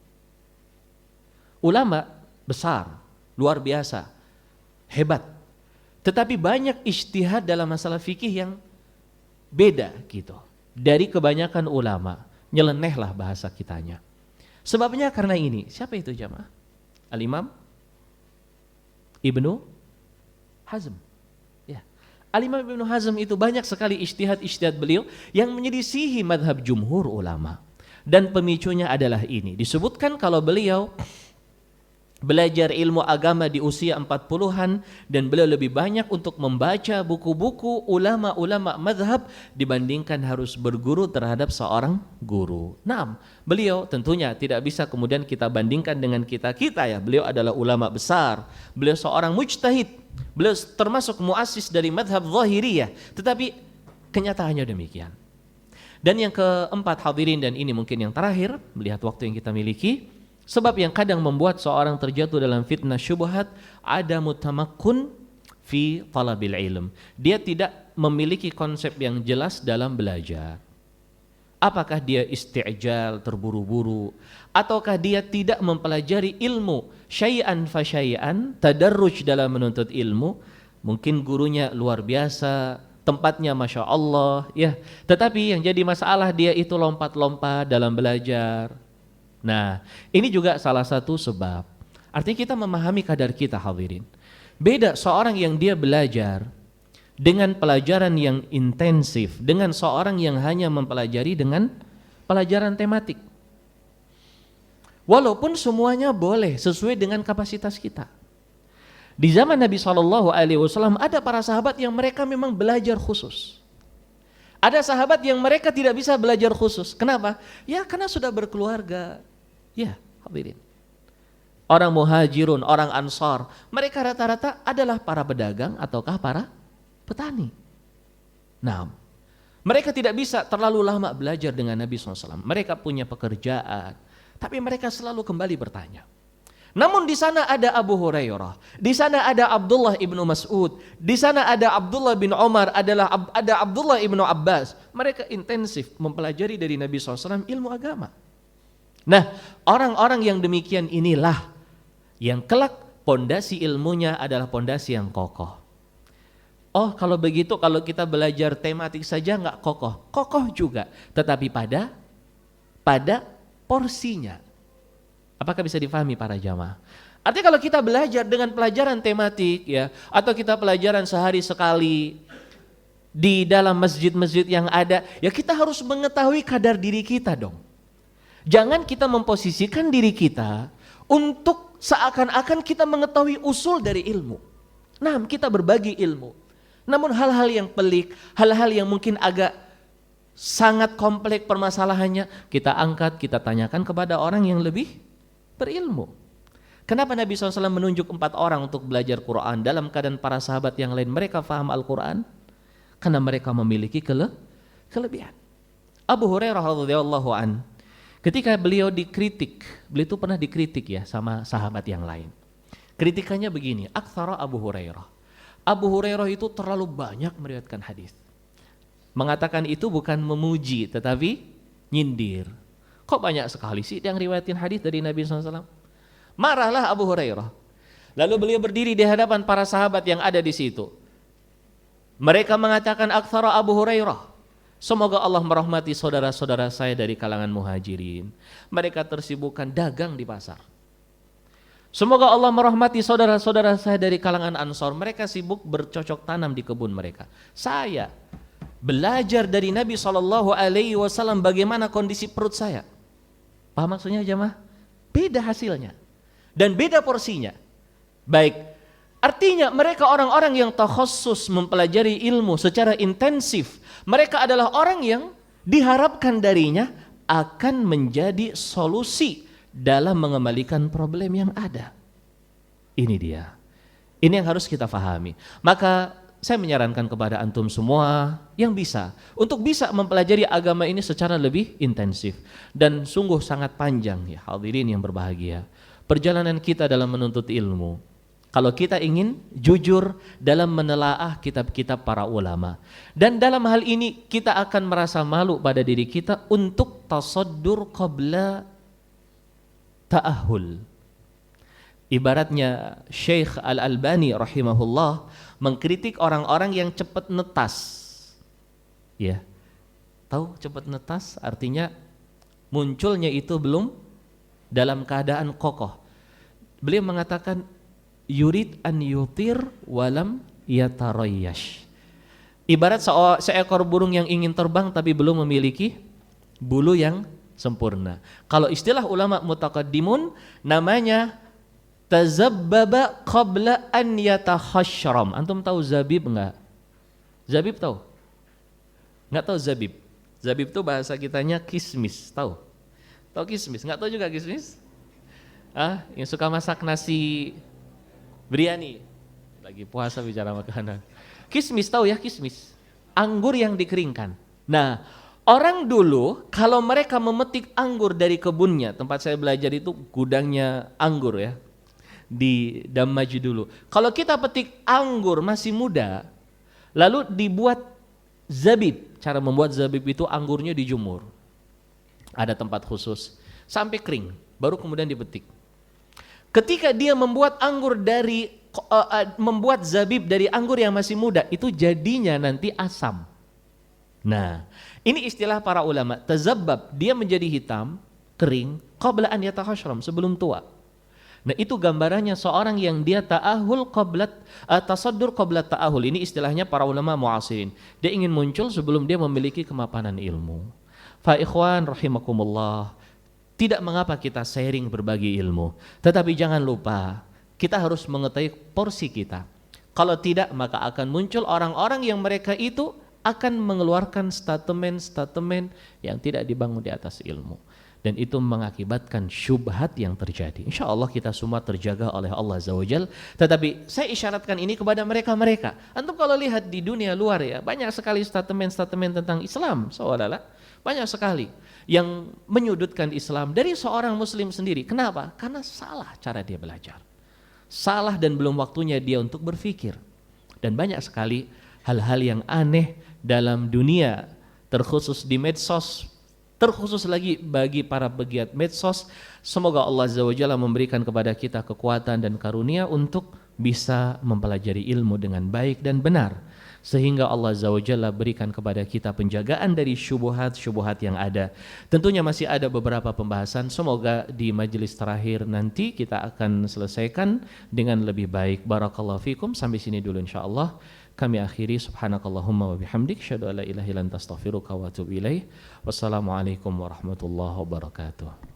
Ulama besar, luar biasa, hebat, tetapi banyak ijtihad dalam masalah fikih yang beda gitu dari kebanyakan ulama. Nyelenehlah bahasa kitanya. Sebabnya karena ini. Siapa itu jamaah? Al-Imam Ibnu Hazm. Ya. Al-Imam Ibnu Hazm itu banyak sekali ijtihad beliau yang menyelisihi madhab jumhur ulama. Dan pemicunya adalah ini. Disebutkan kalau beliau belajar ilmu agama di usia 40-an, dan beliau lebih banyak untuk membaca buku-buku ulama-ulama madhab dibandingkan harus berguru terhadap seorang guru. Nah, beliau tentunya tidak bisa kemudian kita bandingkan dengan kita-kita ya. Beliau adalah ulama besar, beliau seorang mujtahid, beliau termasuk muassis dari madhab zahiriyah, tetapi kenyataannya demikian. Dan yang keempat hadirin, dan ini mungkin yang terakhir melihat waktu yang kita miliki, sebab yang kadang membuat seorang terjatuh dalam fitnah syubhat, ada mutamakkun fi talabil ilm. Dia tidak memiliki konsep yang jelas dalam belajar. Apakah dia isti'jal, terburu-buru, ataukah dia tidak mempelajari ilmu syai'an fa syai'an, tadarruj dalam menuntut ilmu. Mungkin gurunya luar biasa, tempatnya Masya Allah ya, tetapi yang jadi masalah dia itu lompat-lompat dalam belajar. Nah, ini juga salah satu sebab. Artinya kita memahami kadar kita hadirin. Beda seorang yang dia belajar dengan pelajaran yang intensif dengan seorang yang hanya mempelajari dengan pelajaran tematik. Walaupun semuanya boleh sesuai dengan kapasitas kita. Di zaman Nabi SAW ada para sahabat yang mereka memang belajar khusus. Ada sahabat yang mereka tidak bisa belajar khusus. Kenapa? Ya karena sudah berkeluarga. Ya, hadirin. Orang muhajirun, orang ansar, mereka rata-rata adalah para pedagang ataukah para petani. Nah, mereka tidak bisa terlalu lama belajar dengan Nabi SAW. Mereka punya pekerjaan, tapi mereka selalu kembali bertanya. Namun di sana ada Abu Hurairah, di sana ada Abdullah ibnu Mas'ud, di sana ada Abdullah bin Umar, ada Abdullah ibnu Abbas. Mereka intensif mempelajari dari Nabi SAW ilmu agama. Nah, orang-orang yang demikian inilah yang kelak pondasi ilmunya adalah pondasi yang kokoh. Oh, kalau begitu kalau kita belajar tematik saja nggak kokoh, kokoh juga, tetapi pada porsinya. Apakah bisa difahami para jamaah? Artinya kalau kita belajar dengan pelajaran tematik ya, atau kita pelajaran sehari sekali di dalam masjid-masjid yang ada, ya kita harus mengetahui kadar diri kita dong. Jangan kita memposisikan diri kita untuk seakan-akan kita mengetahui usul dari ilmu. Nah, kita berbagi ilmu. Namun hal-hal yang pelik, hal-hal yang mungkin agak sangat kompleks permasalahannya, kita angkat, kita tanyakan kepada orang yang lebih berilmu. Kenapa Nabi SAW menunjuk 4 orang untuk belajar Quran dalam keadaan para sahabat yang lain mereka faham Al-Quran? Karena mereka memiliki kelebihan. Abu Hurairah radhiyallahu an, ketika beliau dikritik, beliau itu pernah dikritik ya sama sahabat yang lain. Kritikannya begini, aktsara Abu Hurairah. Abu Hurairah itu terlalu banyak meriwayatkan hadis. Mengatakan itu bukan memuji tetapi nyindir. Kok banyak sekali sih yang riwayatin hadis dari Nabi SAW? Marahlah Abu Hurairah. Lalu beliau berdiri di hadapan para sahabat yang ada di situ. Mereka mengatakan aktsara Abu Hurairah. Semoga Allah merahmati saudara-saudara saya dari kalangan muhajirin. Mereka tersibukkan dagang di pasar. Semoga Allah merahmati saudara-saudara saya dari kalangan Ansor. Mereka sibuk bercocok tanam di kebun mereka. Saya belajar dari Nabi SAW bagaimana kondisi perut saya. Paham maksudnya jemaah? Beda hasilnya dan beda porsinya. Baik, artinya mereka orang-orang yang takhassus mempelajari ilmu secara intensif. Mereka adalah orang yang diharapkan darinya akan menjadi solusi dalam mengembalikan problem yang ada. Ini dia. Ini yang harus kita fahami. Maka saya menyarankan kepada antum semua yang bisa untuk bisa mempelajari agama ini secara lebih intensif dan sungguh sangat panjang ya hadirin yang berbahagia. Perjalanan kita dalam menuntut ilmu. Kalau kita ingin jujur dalam menelaah kitab-kitab para ulama. Dan dalam hal ini kita akan merasa malu pada diri kita untuk tasaddur qabla ta'ahul. Ibaratnya Syekh Al-Albani rahimahullah mengkritik orang-orang yang cepat netas. Ya. Tahu cepat netas artinya munculnya itu belum dalam keadaan kokoh. Beliau mengatakan yurid an yutir walam yatarayyash. Ibarat seekor burung yang ingin terbang tapi belum memiliki bulu yang sempurna. Kalau istilah ulama mutaqaddimun namanya tazabbaba qabla an yatakhashram. Antum tahu zabib enggak? Zabib tahu? Enggak tahu zabib. Zabib itu bahasa kitanya kismis, tahu? Tahu kismis? Enggak tahu juga kismis? Yang suka masak nasi biryani. Lagi puasa bicara makanan. Kismis tahu ya kismis? Anggur yang dikeringkan. Nah, orang dulu kalau mereka memetik anggur dari kebunnya, tempat saya belajar itu gudangnya anggur ya. Di Damaji dulu. Kalau kita petik anggur masih muda, lalu dibuat zabib. Cara membuat zabib itu anggurnya dijemur. Ada tempat khusus sampai kering, baru kemudian dipetik. Ketika dia membuat membuat zabib dari anggur yang masih muda, itu jadinya nanti asam. Nah, ini istilah para ulama, tazabbab, dia menjadi hitam, kering, qabla an yatakhashram, sebelum tua. Nah, itu gambarannya seorang yang dia ta'ahul tasaddur qabla ta'ahul. Ini istilahnya para ulama mu'asirin. Dia ingin muncul sebelum dia memiliki kemapanan ilmu. Fa ikhwan rahimakumullah, tidak mengapa kita sharing berbagi ilmu, tetapi jangan lupa kita harus mengetahui porsi kita. Kalau tidak, maka akan muncul orang-orang yang mereka itu akan mengeluarkan statement-statement yang tidak dibangun di atas ilmu. Dan itu mengakibatkan syubhat yang terjadi. Insya Allah kita semua terjaga oleh Allah Azza wa Jalla. Tetapi saya isyaratkan ini kepada mereka-mereka. Antum kalau lihat di dunia luar ya, banyak sekali statement-statement tentang Islam. Saudara, banyak sekali yang menyudutkan Islam dari seorang muslim sendiri. Kenapa? Karena salah cara dia belajar. Salah dan belum waktunya dia untuk berpikir. Dan banyak sekali hal-hal yang aneh dalam dunia, terkhusus di medsos, terkhusus lagi bagi para pegiat medsos. Semoga Allah Azza wa Jalla memberikan kepada kita kekuatan dan karunia untuk bisa mempelajari ilmu dengan baik dan benar, sehingga Allah Azza wa Jalla berikan kepada kita penjagaan dari syubhat-syubhat yang ada. Tentunya masih ada beberapa pembahasan, semoga di majelis terakhir nanti kita akan selesaikan dengan lebih baik. Barakallahu fikum, sampai sini dulu insyaallah. kami akhiri, subhanakallahumma wa bihamdik, asyhadu an la ilaha illa anta, astaghfiruka wa atubu ilaik. Wassalamualaikum warahmatullahi wabarakatuh.